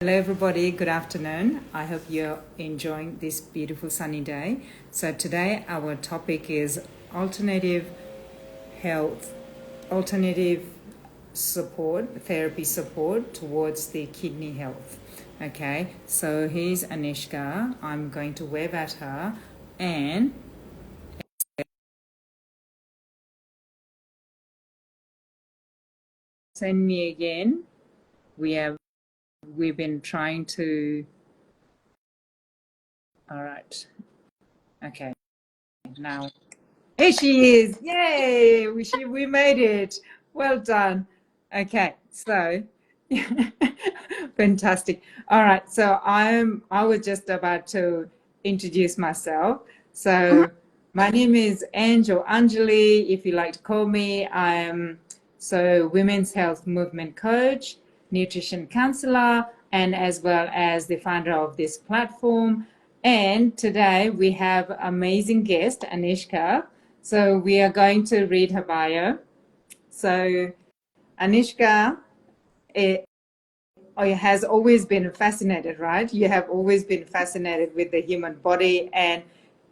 Hello, everybody. Good afternoon. I hope you're enjoying this beautiful sunny day. So, today our topic is alternative health, alternative support, therapy support towards the kidney health. Okay, so here's Anyeska. I'm going to wave at her and send me again. We've been trying to. All right. Okay. Now. Here she is. Yay! We made it. Well done. Okay, so fantastic. All right, so I was just about to introduce myself. So my name is Angel Anjali, if you like to call me. I am women's health movement coach, nutrition counselor, and as well as the founder of this platform. And today we have amazing guest, Anyeska. So we are going to read her bio. So Anyeska has always been fascinated, right? You have always been fascinated with the human body and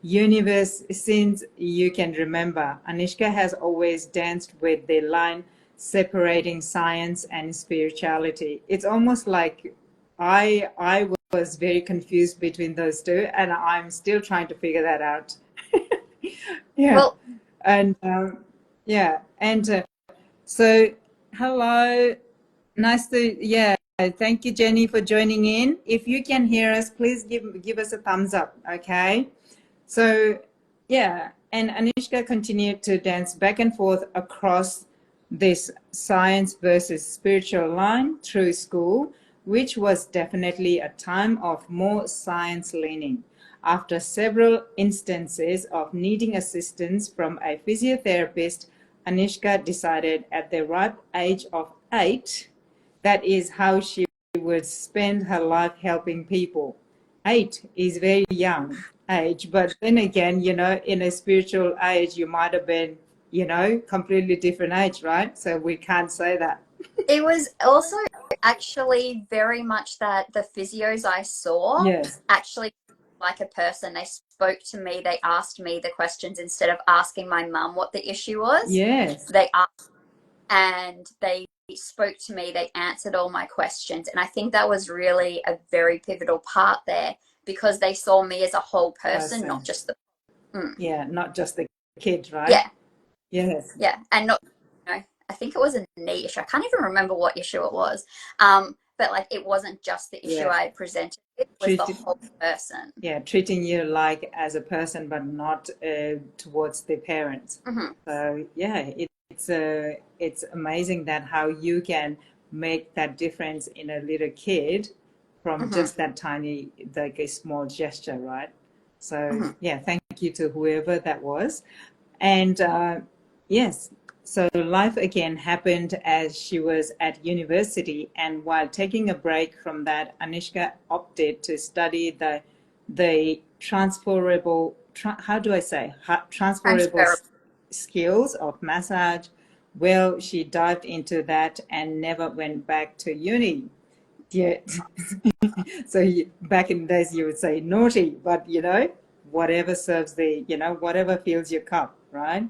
universe since you can remember. Anyeska has always danced with the line separating science and spirituality. It's almost like I was very confused between those two, and I'm still trying to figure that out. Yeah. Well, And yeah, and so hello, nice to Thank you, Jenny, for joining in. If you can hear us, please give us a thumbs up, okay? So yeah, and Anushka continued to dance back and forth across this science versus spiritual line through school, which was definitely a time of more science leaning. After several instances of needing assistance from a physiotherapist, Anushka decided at the ripe age of 8 that is how she would spend her life helping people. 8 is very young age, but then again, in a spiritual age, you might have been, completely different age, right? So we can't say that. it was also actually very much that the physios I saw Yes, actually like a person. They spoke to me, they asked me the questions instead of asking my mum what the issue was. yes, They asked and they spoke to me, they answered all my questions. And I think that was really a very pivotal part there because they saw me as a whole person, not person. just the. Mm, Yeah, not just the kid, right? yeah, Yes, yeah. And not, I think it was a knee issue. I can't even remember what issue it was. But like it wasn't just the issue yeah. I presented with, it was the Treated, whole person. yeah, treating you like as a person, but not towards the parents. Mm-hmm. So yeah, it's amazing that how you can make that difference in a little kid from Mm-hmm. just that tiny, like a small gesture, right? So Mm-hmm. yeah, thank you to whoever that was. And yes, so life again happened as she was at university, and while taking a break from that, Anishka opted to study the transferable. How do I say transferable Transferable. skills of massage? Well, she dived into that and never went back to uni. Yeah. So back in the days, you would say naughty, but whatever serves whatever fills your cup, right?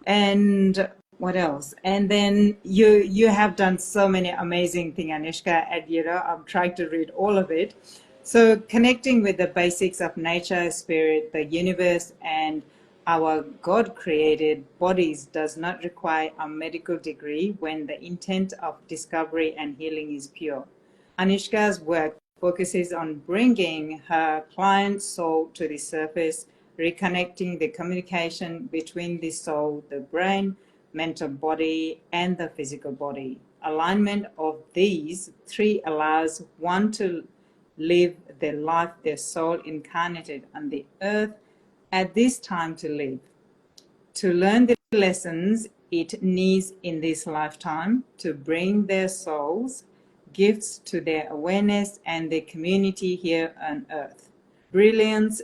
And what else? And then you have done so many amazing things, Anishka, and I'm trying to read all of it. So connecting with the basics of nature, spirit, the universe, and our God created bodies does not require a medical degree when the intent of discovery and healing is pure. Anishka's work focuses on bringing her client's soul to the surface, reconnecting the communication between the soul, the brain, mental body, and the physical body. Alignment of these three allows one to live the life their soul incarnated on the earth at this time to live, to learn the lessons it needs in this lifetime to bring their souls gifts to their awareness and the community here on earth. Brilliance,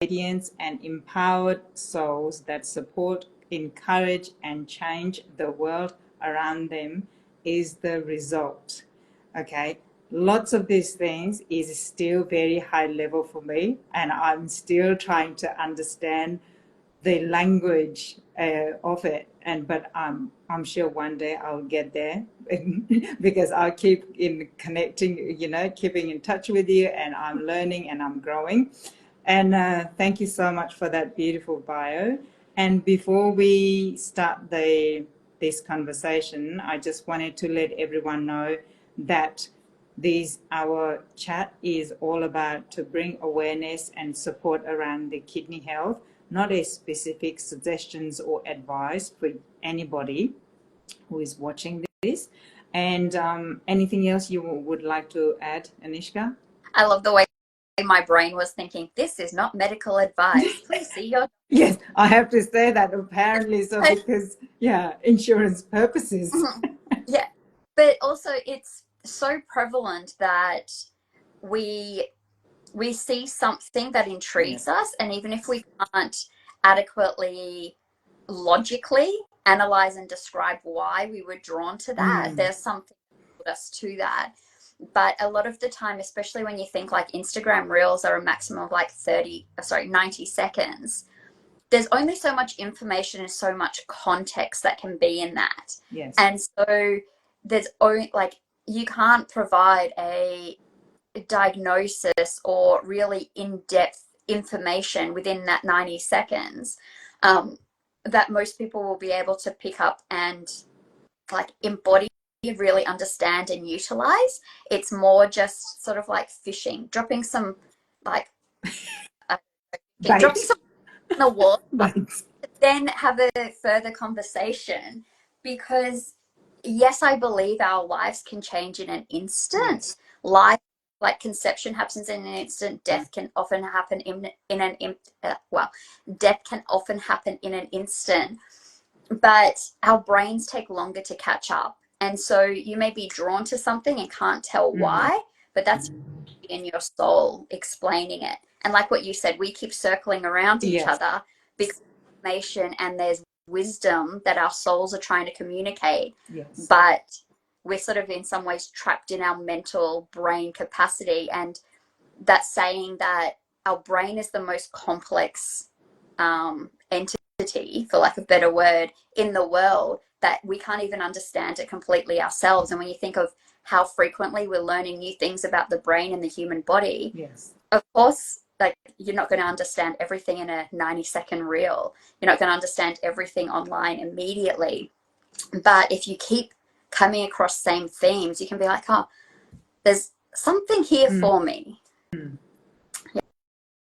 radiance, and empowered souls that support, encourage, and change the world around them is the result. Okay. lots of these things is still very high level for me, and I'm still trying to understand the language of it. And but I'm sure one day I'll get there because I'll keep in connecting, keeping in touch with you, and I'm learning and I'm growing. And thank you so much for that beautiful bio. And before we start this conversation, I just wanted to let everyone know that our chat is all about to bring awareness and support around the kidney health, not a specific suggestions or advice for anybody who is watching this. And anything else you would like to add, Anyeska? I love the way my brain was thinking, this is not medical advice. Please see your Yes, I have to say that apparently, so because insurance purposes. yeah, but also it's so prevalent that we see something that intrigues us, and even if we can't adequately logically analyze and describe why we were drawn to that, there's something that put us to that. But a lot of the time, especially when you think like Instagram reels are a maximum of like 90 seconds, there's only so much information and so much context that can be in that. Yes. And so there's only like, you can't provide a diagnosis or really in-depth information within that 90 seconds that most people will be able to pick up and like embody, really understand and utilize. It's more just sort of like fishing, dropping some like dropping some in the water, then have a further conversation. Because yes, I believe our lives can change in an instant. Life, like conception, happens in an instant. Death can often happen death can often happen in an instant. But our brains take longer to catch up, and so you may be drawn to something and can't tell why, but that's in your soul explaining it. And like what you said, we keep circling around each other because information and there's wisdom that our souls are trying to communicate. Yes. But we're sort of in some ways trapped in our mental brain capacity. And that's saying that our brain is the most complex entity, for lack of a better word, in the world, that we can't even understand it completely ourselves. And when you think of how frequently we're learning new things about the brain and the human body, yes, of course, like you're not going to understand everything in a 90-second reel. You're not going to understand everything online immediately. But if you keep coming across same themes, you can be like, oh, there's something here for me.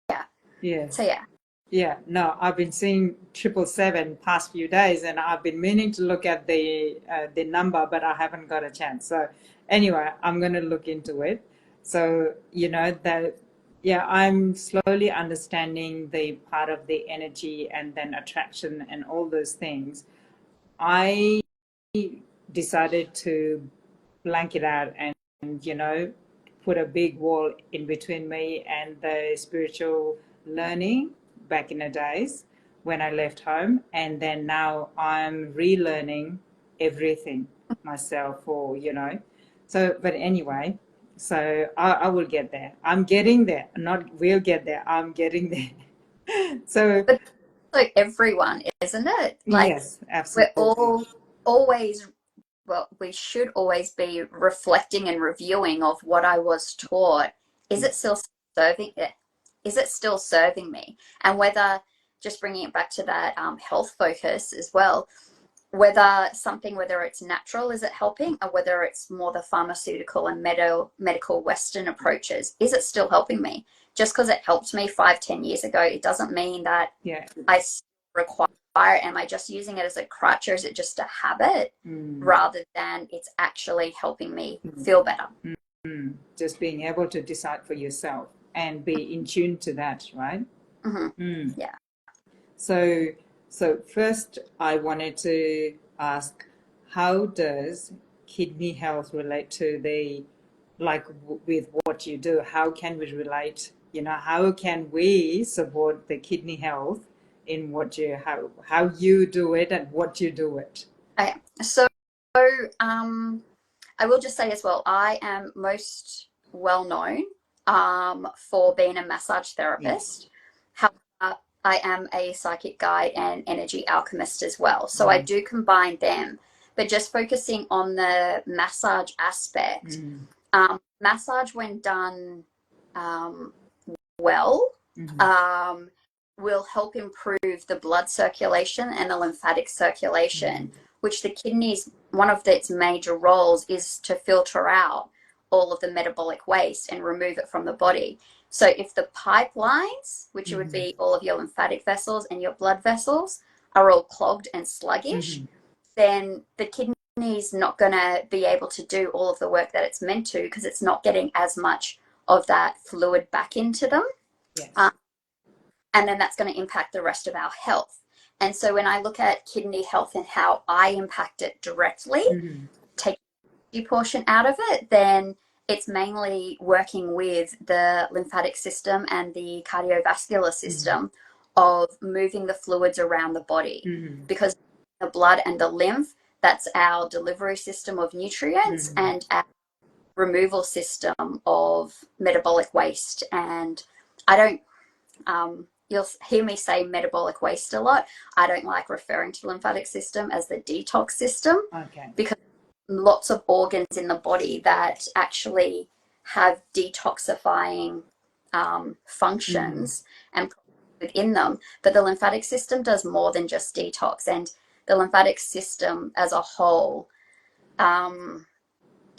Yeah. Yes. So yeah. Yeah, no, I've been seeing 777 past few days, and I've been meaning to look at the number, but I haven't got a chance. So anyway, I'm going to look into it. So I'm slowly understanding the part of the energy and then attraction and all those things. I decided to blank it out and put a big wall in between me and the spiritual learning back in the days when I left home. And then now I'm relearning everything myself, but anyway, so I will get there. I'm getting there. Not we'll get there. I'm getting there. So but like everyone, isn't it? Like, yes, absolutely. We're all always, we should always be reflecting and reviewing of what I was taught. Is it still serving it? Is it still serving me? And whether, just bringing it back to that health focus as well, whether it's natural, is it helping, or whether it's more the pharmaceutical and medical Western approaches, is it still helping me? Just because it helped me 5-10 years ago, it doesn't mean that I require. Am I just using it as a crutch, or is it just a habit rather than it's actually helping me feel better? Just being able to decide for yourself and be in tune to that, right? Yeah. So first I wanted to ask, how does kidney health relate to with what you do? How can we relate? How can we support the kidney health in how you do it and what you do it? Okay. So I will just say as well, I am most well known for being a massage therapist. Yes. However, I am a psychic guide and energy alchemist as well. So I do combine them, but just focusing on the massage aspect. Massage, when done well, will help improve the blood circulation and the lymphatic circulation, which the kidneys, one of its major roles is to filter out all of the metabolic waste and remove it from the body. So if the pipelines, which would be all of your lymphatic vessels and your blood vessels, are all clogged and sluggish, then the kidney's not going to be able to do all of the work that it's meant to, because it's not getting as much of that fluid back into them. Yes. And then that's going to impact the rest of our health. And so when I look at kidney health and how I impact it directly, take the portion out of it, then it's mainly working with the lymphatic system and the cardiovascular system of moving the fluids around the body, because the blood and the lymph, that's our delivery system of nutrients and our removal system of metabolic waste. And I don't, you'll hear me say metabolic waste a lot. I don't like referring to the lymphatic system as the detox system, because lots of organs in the body that actually have detoxifying functions and within them. But the lymphatic system does more than just detox. And the lymphatic system as a whole,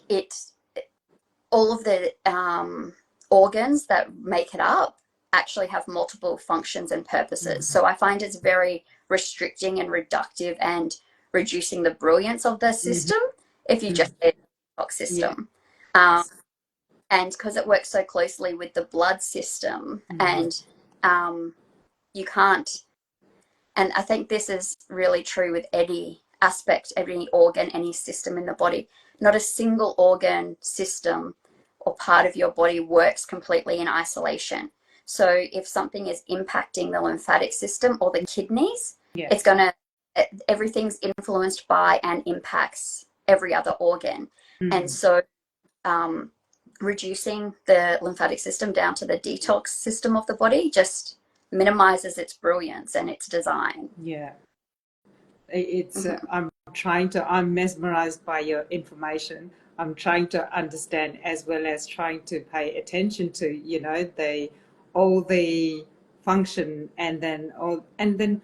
it all of the organs that make it up actually have multiple functions and purposes. So I find it's very restricting and reductive and reducing the brilliance of the system if you just say the detox system. And because it works so closely with the blood system, and you can't, and I think this is really true with any aspect, any organ, any system in the body. Not a single organ, system, or part of your body works completely in isolation. So if something is impacting the lymphatic system or the kidneys, it's going to, everything's influenced by and impacts every other organ. And so reducing the lymphatic system down to the detox system of the body just minimizes its brilliance and its design. It's I'm mesmerized by your information. I'm trying to understand, as well as trying to pay attention to all the function, and then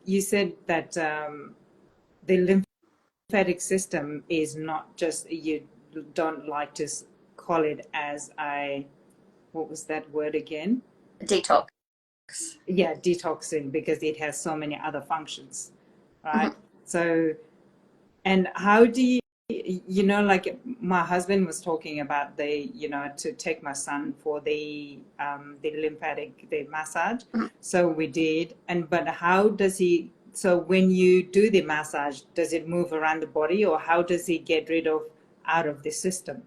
you said that the lymphatic system is not just, you don't like to call it as what was that word again? Detox. Yeah, detoxing, because it has so many other functions, right? So, and how do you, like my husband was talking about to take my son for the lymphatic, the massage. So we did, but how does he, so when you do the massage, does it move around the body, or how does he get rid of out of the system?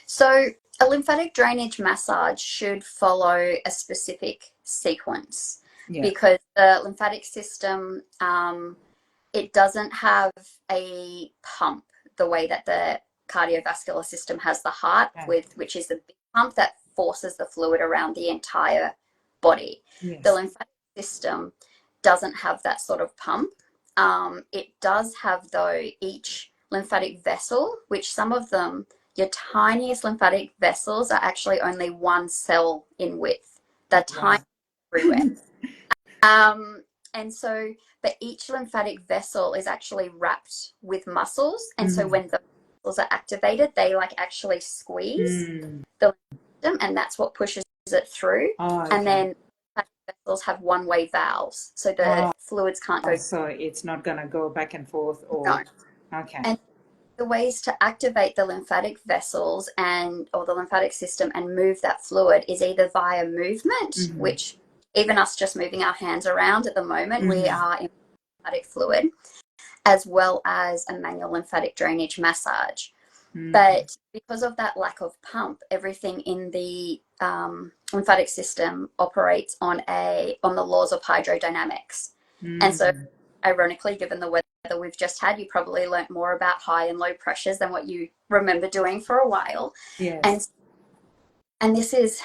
So a lymphatic drainage massage should follow a specific sequence, because the lymphatic system, it doesn't have a pump the way that the cardiovascular system has the heart, which is the big pump that forces the fluid around the entire body. The lymphatic system doesn't have that sort of pump. It does have, though, each lymphatic vessel, which some of them, your tiniest lymphatic vessels, are actually only 1 cell in width. They're tiny everywhere. And so, but each lymphatic vessel is actually wrapped with muscles. And so when the muscles are activated, they actually squeeze the system, and that's what pushes it through. And then vessels have one-way valves, so the fluids can't go. So it's not going to go back and forth, or no. And the ways to activate the lymphatic vessels or the lymphatic system and move that fluid is either via movement, which even us just moving our hands around at the moment, we are in lymphatic fluid, as well as a manual lymphatic drainage massage. But because of that lack of pump, everything in the lymphatic system operates on the laws of hydrodynamics. And so, ironically, given the weather we've just had, you probably learnt more about high and low pressures than what you remember doing for a while. Yes. And this is,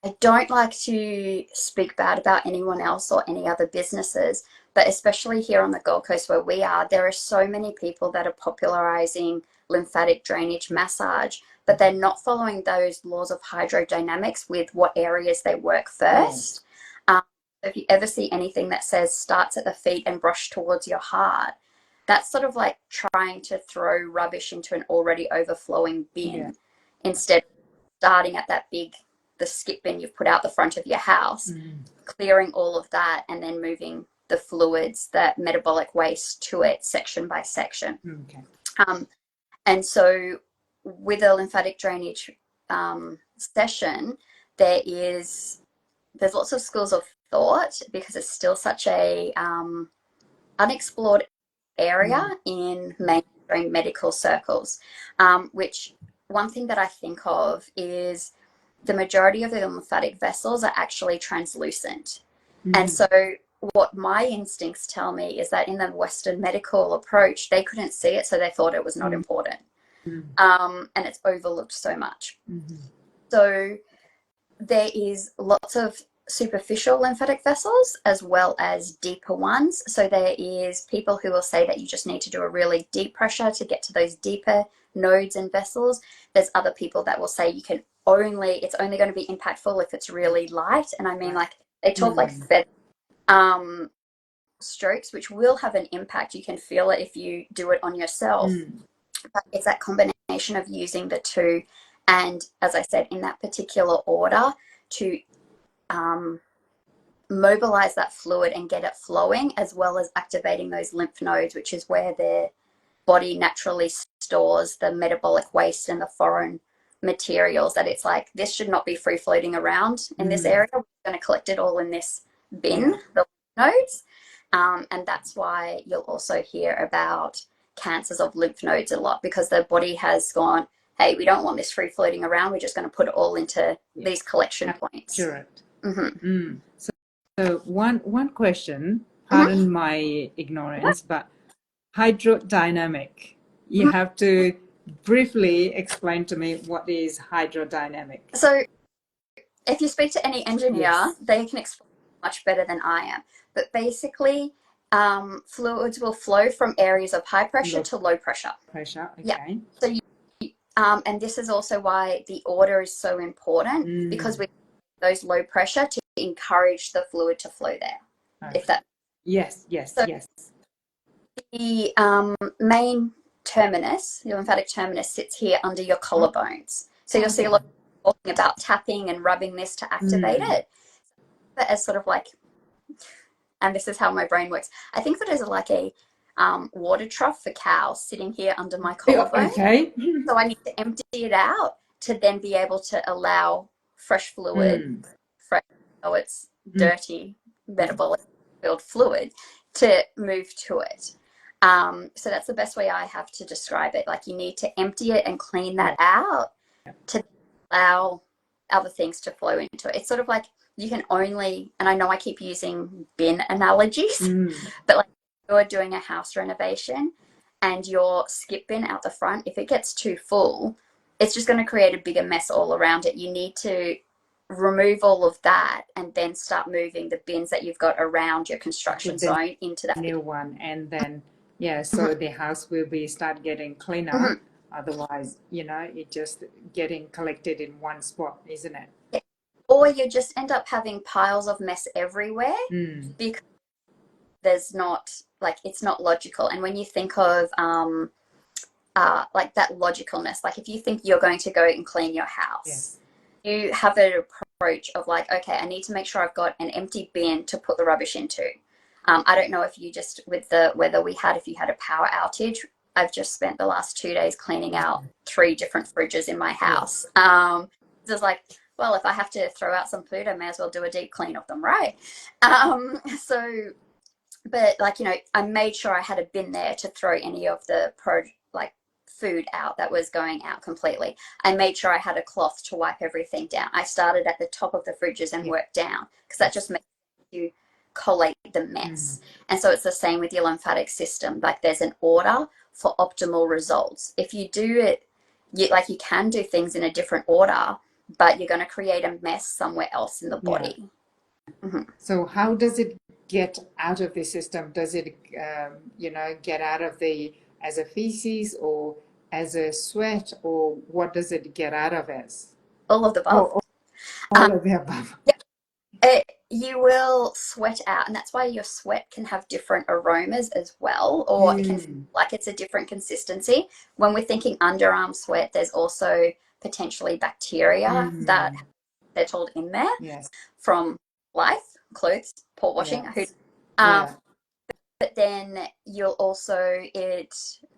I don't like to speak bad about anyone else or any other businesses, but especially here on the Gold Coast where we are, there are so many people that are popularizing lymphatic drainage massage, but they're not following those laws of hydrodynamics with what areas they work first. Um, if you ever see anything that says starts at the feet and brush towards your heart, that's sort of like trying to throw rubbish into an already overflowing bin instead of starting at that big, the skip bin you've put out the front of your house, clearing all of that and then moving the fluids, that metabolic waste to it section by section. And so with a lymphatic drainage session, there's lots of schools of thought because it's still such a unexplored area in mainstream medical circles, which one thing that I think of is the majority of the lymphatic vessels are actually translucent. And so what my instincts tell me is that in the Western medical approach, they couldn't see it, so they thought it was not important. And it's overlooked so much. So there is lots of superficial lymphatic vessels as well as deeper ones. So there is people who will say that you just need to do a really deep pressure to get to those deeper nodes and vessels. There's other people that will say it's only going to be impactful if it's really light. And I mean, like, they talk like strokes, which will have an impact. You can feel it if you do it on yourself. But it's that combination of using the two, and as I said, in that particular order, to mobilize that fluid and get it flowing, as well as activating those lymph nodes, which is where their body naturally stores the metabolic waste and the foreign materials. That it's like, this should not be free floating around in this area. We're going to collect it all in this bin, the lymph nodes. And that's why you'll also hear about cancers of lymph nodes a lot, because the body has gone, hey, we don't want this free floating around. We're just going to put it all into these collection points. Correct. So one question, pardon my ignorance, but hydrodynamic. You have to briefly explain to me what is hydrodynamic. So if you speak to any engineer, they can explain much better than I am. But basically, fluids will flow from areas of high pressure to low pressure. Okay. So and this is also why the order is so important, because we those low pressure to encourage the fluid to flow there. If that. Yes. The main terminus, the lymphatic terminus, sits here under your collarbones. So you'll see a lot of people talking about tapping and rubbing this to activate it. But as sort of like, and this is how my brain works, I think of it as like a water trough for cows sitting here under my collarbone. So I need to empty it out to then be able to allow fresh fluid, it's dirty, metabolic filled fluid, to move to it. So that's the best way I have to describe it. Like, you need to empty it and clean that out to allow other things to flow into it. It's sort of like, you can only, and I know I keep using bin analogies, but like, you're doing a house renovation and your skip bin out the front, if it gets too full, it's just going to create a bigger mess all around it. You need to remove all of that and then start moving the bins that you've got around your construction zone into that new one, and then so the house will be start getting cleaner. Otherwise, it just getting collected in one spot, isn't it? Or you just end up having piles of mess everywhere because there's not, like, it's not logical. And when you think of like that logicalness, like if you think you're going to go and clean your house, you have an approach of like, okay, I need to make sure I've got an empty bin to put the rubbish into. I don't know if you just, with the weather we had, if you had a power outage. I've just spent the last 2 days cleaning out 3 different fridges in my house. It's like, well, if I have to throw out some food, I may as well do a deep clean of them, right? So, but like, I made sure I had a bin there to throw any of the food out that was going out completely. I made sure I had a cloth to wipe everything down. I started at the top of the fridges and worked down, because that just makes you collate the mess. And so it's the same with your lymphatic system. Like there's an order for optimal results. If you do it, you can do things in a different order, but you're going to create a mess somewhere else in the body. So how does it get out of the system? Does it, get out of as a feces or as a sweat, or what does it get out of as? All of the above. All of the above. You will sweat out, and that's why your sweat can have different aromas as well, or it can feel like it's a different consistency. When we're thinking underarm sweat, there's also potentially bacteria that settled in there from life, clothes, poor washing. But then you'll also,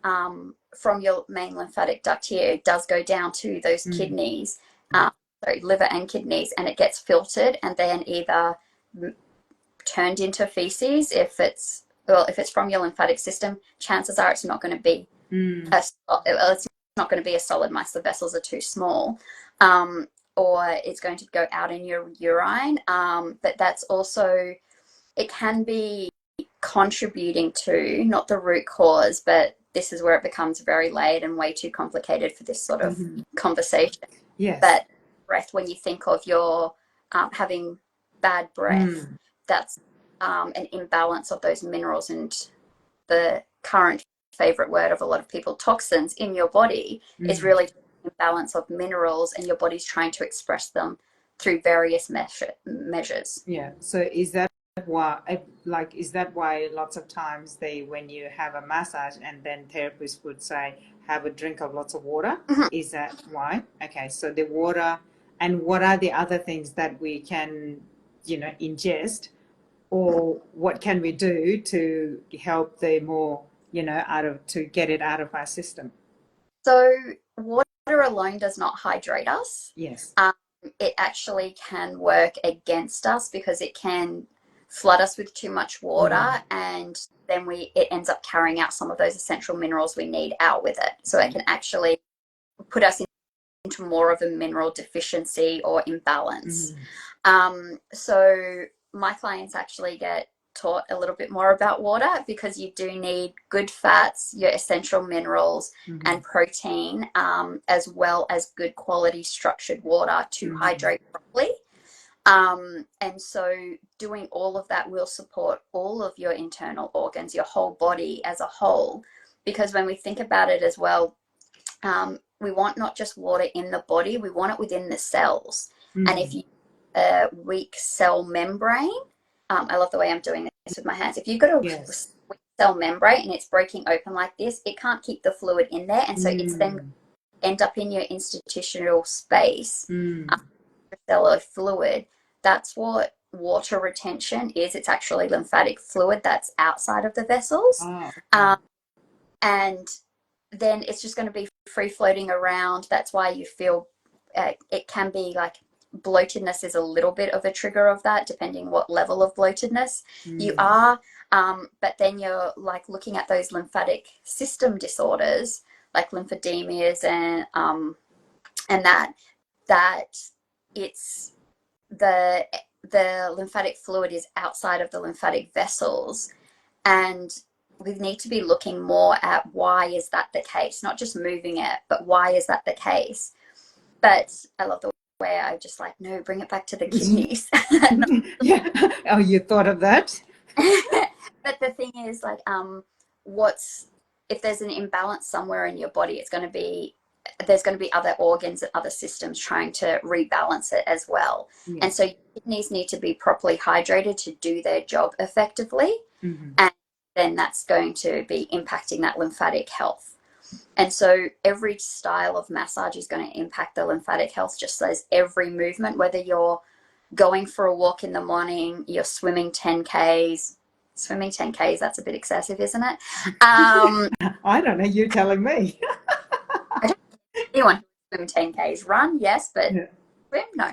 from your main lymphatic duct here, it does go down to those kidneys, liver and kidneys, and it gets filtered and then either turned into feces. If it's from your lymphatic system, chances are it's not going to be it's not going to be a solid mass. The vessels are too small, or it's going to go out in your urine. But that's also, it can be contributing to, not the root cause, but this is where it becomes very layered and way too complicated for this sort of conversation. But breath, when you think of your having bad breath, that's an imbalance of those minerals, and the current favorite word of a lot of people, toxins in your body, is really an imbalance of minerals, and your body's trying to express them through various measures. So is that why lots of times when you have a massage and then therapists would say have a drink of lots of water? Is that why? Okay, so the water. And what are the other things that we can ingest, or what can we do to help the more to get it out of our system? So water alone does not hydrate us. Yes. It actually can work against us because it can flood us with too much water, and then it ends up carrying out some of those essential minerals we need out with it. So it can actually put us into more of a mineral deficiency or imbalance. So my clients actually get taught a little bit more about water, because you do need good fats, your essential minerals, and protein, as well as good quality structured water to hydrate properly. And so doing all of that will support all of your internal organs, your whole body as a whole, because when we think about it as well, we want not just water in the body, we want it within the cells. And if you have a weak cell membrane, I love the way I'm doing this with my hands. If you've got a weak cell membrane and it's breaking open like this, it can't keep the fluid in there, and so it's then end up in your institutional space, cellular fluid. That's what water retention is. It's actually lymphatic fluid that's outside of the vessels. And then it's just going to be free floating around. That's why you feel it can be like bloatedness is a little bit of a trigger of that, depending what level of bloatedness you are. But then you're like looking at those lymphatic system disorders like lymphedemias and that it's the lymphatic fluid is outside of the lymphatic vessels, and we need to be looking more at why is that the case, not just moving it, but why is that the case. But I love the way I just like, no, bring it back to the kidneys. Oh, you thought of that? But the thing is, like, if there's an imbalance somewhere in your body, there's going to be other organs and other systems trying to rebalance it as well. And so your kidneys need to be properly hydrated to do their job effectively. And then that's going to be impacting that lymphatic health. And so every style of massage is going to impact the lymphatic health, just as every movement, whether you're going for a walk in the morning, you're swimming 10Ks, that's a bit excessive, isn't it? I don't know, you're telling me. Anyone who swim 10Ks, run, yes, but swim, no.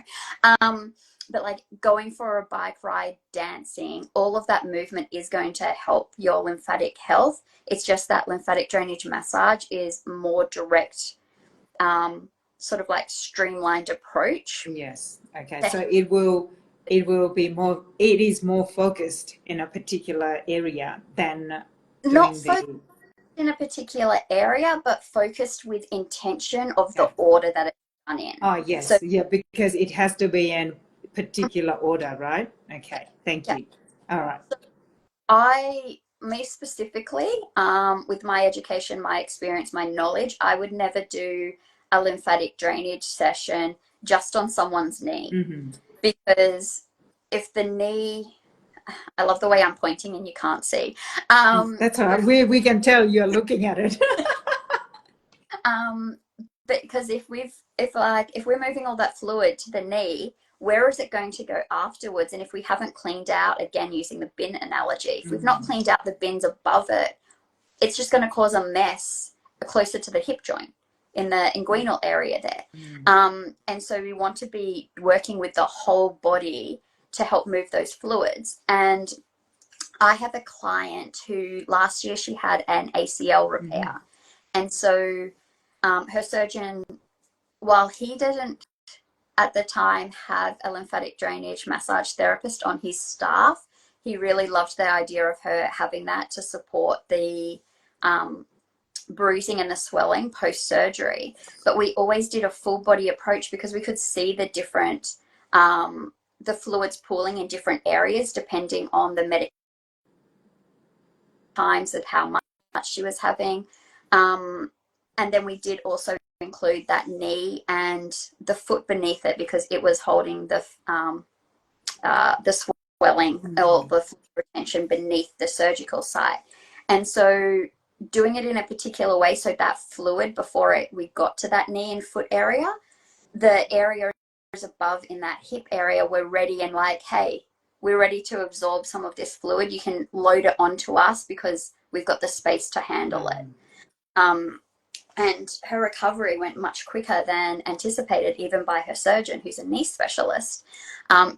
But like going for a bike ride, dancing, all of that movement is going to help your lymphatic health. It's just that lymphatic drainage massage is more direct, sort of like streamlined approach. Yes. Okay. So it will it is more focused in a particular area than Not doing focused the. in a particular area, but focused with intention of the Okay. order that it's done in. Oh, So yes. Yeah, because it has to be in particular order, right? Okay. Thank yeah, you. All right. me specifically, with my education, my experience, my knowledge, I would never do a lymphatic drainage session just on someone's knee, Mm-hmm. because if the knee, I love the way I'm pointing and you can't see. That's all right. We can tell you're looking at it. Um, because if we're moving all that fluid to the knee, where is it going to go afterwards? And if we haven't cleaned out, again using the bin analogy, if we've not cleaned out the bins above it, it's just going to cause a mess closer to the hip joint in the inguinal area there. And so we want to be working with the whole body to help move those fluids. And I have a client who last year she had an ACL repair. And so her surgeon, while he didn't at the time have a lymphatic drainage massage therapist on his staff, he really loved the idea of her having that to support the bruising and the swelling post-surgery. But we always did a full body approach because we could see the different, the fluids pooling in different areas depending on the medical times of how much she was having. And then we did also include that knee and the foot beneath it because it was holding the swelling or the fluid retention beneath the surgical site. And so doing it in a particular way so that fluid before we got to that knee and foot area, the areas above in that hip area were ready and like, hey, we're ready to absorb some of this fluid. You can load it onto us because we've got the space to handle it. And her recovery went much quicker than anticipated, even by her surgeon, who's a knee specialist,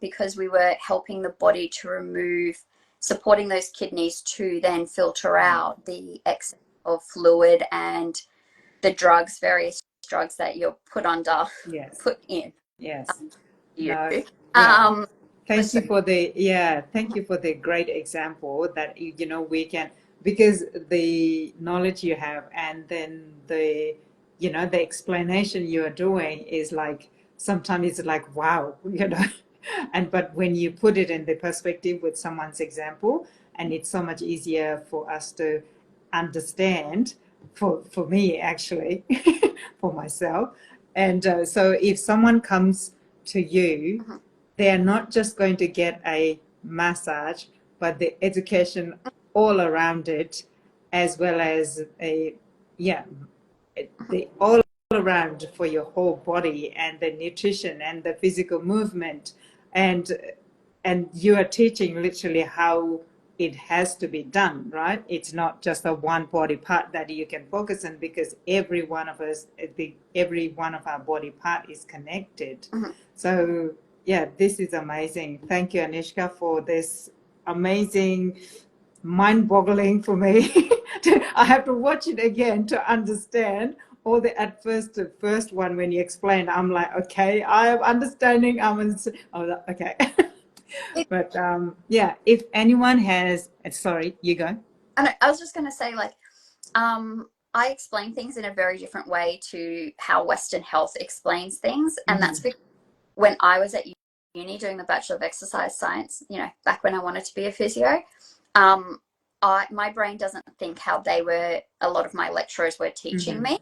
because we were helping the body to remove, supporting those kidneys to then filter out the excess of fluid and the drugs, various drugs that you're put in. Yes. You. No, yeah. Was Thank you for the great example that we can, because the knowledge you have and then the explanation you are doing is like sometimes it's like wow, and but when you put it in the perspective with someone's example, and it's so much easier for us to understand, for me actually, for myself. And so if someone comes to you, they are not just going to get a massage, but the education all around it, as well as the all around for your whole body, and the nutrition and the physical movement, and you are teaching literally how it has to be done, right? It's not just a one body part that you can focus on, because every one of us, every one of our body part is connected. So yeah, this is amazing. Thank you, Anyeska, for this amazing, mind-boggling for me. I have to watch it again to understand all the first one when you explained. I'm like, okay, I am understanding. Okay. But yeah, if anyone has, sorry, you go. I was just going to say, like, I explain things in a very different way to how Western health explains things. And that's because when I was at uni doing the Bachelor of Exercise Science, back when I wanted to be a physio, my brain doesn't think how a lot of my lecturers were teaching me.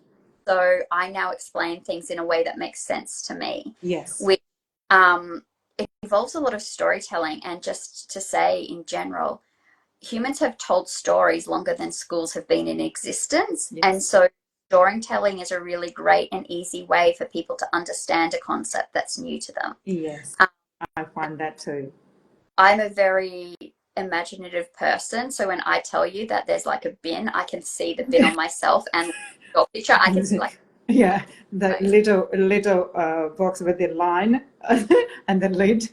So I now explain things in a way that makes sense to me. Yes. Which, it involves a lot of storytelling. And just to say in general, humans have told stories longer than schools have been in existence. Yes. And so storytelling is a really great and easy way for people to understand a concept that's new to them. Yes, I find that too. I'm a very imaginative person. So when I tell you that there's like a bin, I can see the bin on myself, and your picture, I can see like, yeah, the little box with the line and the lid.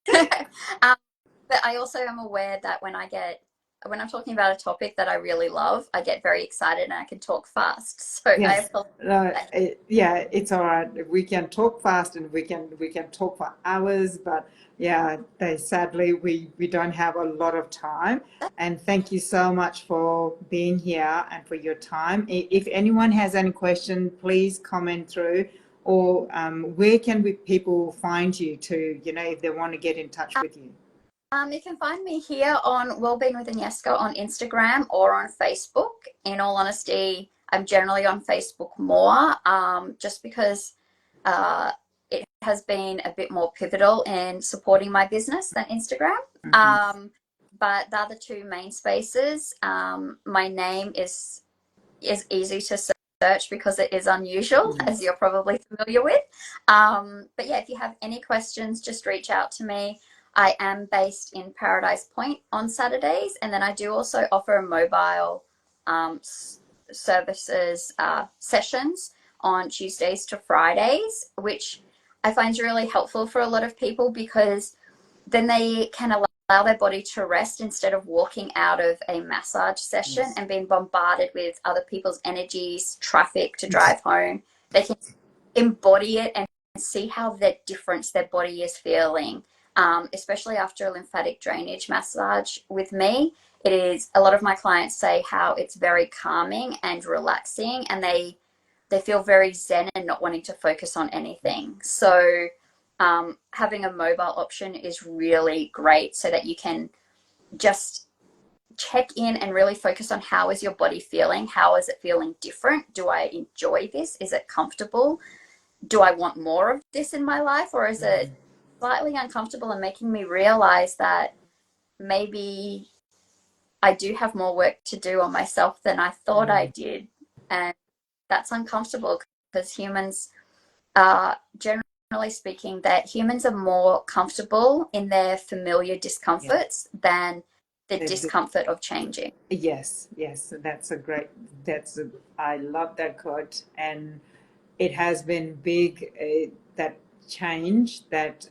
but I also am aware that when I get when I'm talking about a topic that I really love, I get very excited and I can talk fast. So I Yes. apologize. Yeah, it's all right. We can talk fast and we can talk for hours, but yeah, sadly we don't have a lot of time. And thank you so much for being here and for your time. If anyone has any question, please comment through. Or where can people find you to, if they want to get in touch with you? You can find me here on Wellbeing with Anyeska on Instagram or on Facebook. In all honesty, I'm generally on Facebook more, just because uh, it has been a bit more pivotal in supporting my business than Instagram. Mm-hmm. But the other two main spaces, my name is easy to search because it is unusual, as Yes. you're probably familiar with. But yeah, if you have any questions, just reach out to me. I am based in Paradise Point on Saturdays, and then I do also offer mobile services sessions on Tuesdays to Fridays, which I find is really helpful for a lot of people because then they can allow their body to rest instead of walking out of a massage session Yes. and being bombarded with other people's energies, traffic to drive home. They can embody it and see how the difference their body is feeling, especially after a lymphatic drainage massage with me. It is, a lot of my clients say how it's very calming and relaxing, and they feel very zen and not wanting to focus on anything. So having a mobile option is really great so that you can just check in and really focus on how is your body feeling? How is it feeling different? Do I enjoy this? Is it comfortable? Do I want more of this in my life? Or is it slightly uncomfortable and making me realize that maybe I do have more work to do on myself than I thought I did? And that's uncomfortable because humans are, generally speaking, that humans are more comfortable in their familiar Yeah. discomforts than the The, discomfort of changing. Yes, yes, I love that quote. And it has been big, that change, that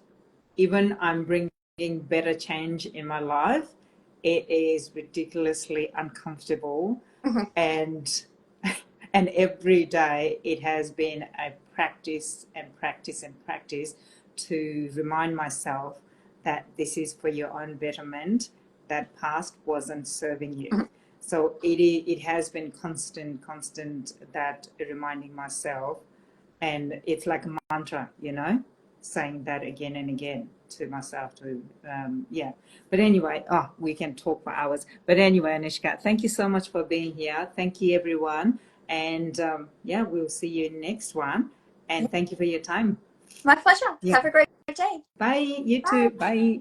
even I'm bringing better change in my life, it is ridiculously uncomfortable. Mhm. And and every day it has been a practice and practice and practice to remind myself that this is for your own betterment, that past wasn't serving you. Mhm. So it has been constant, that reminding myself. And it's like a mantra, saying that again and again to myself. Yeah. But anyway, we can talk for hours. But anyway, Anyeska, thank you so much for being here. Thank you, everyone. And yeah, we'll see you next one. And thank you for your time. My pleasure. Yeah. Have a great day. Bye. You too. Bye. Bye.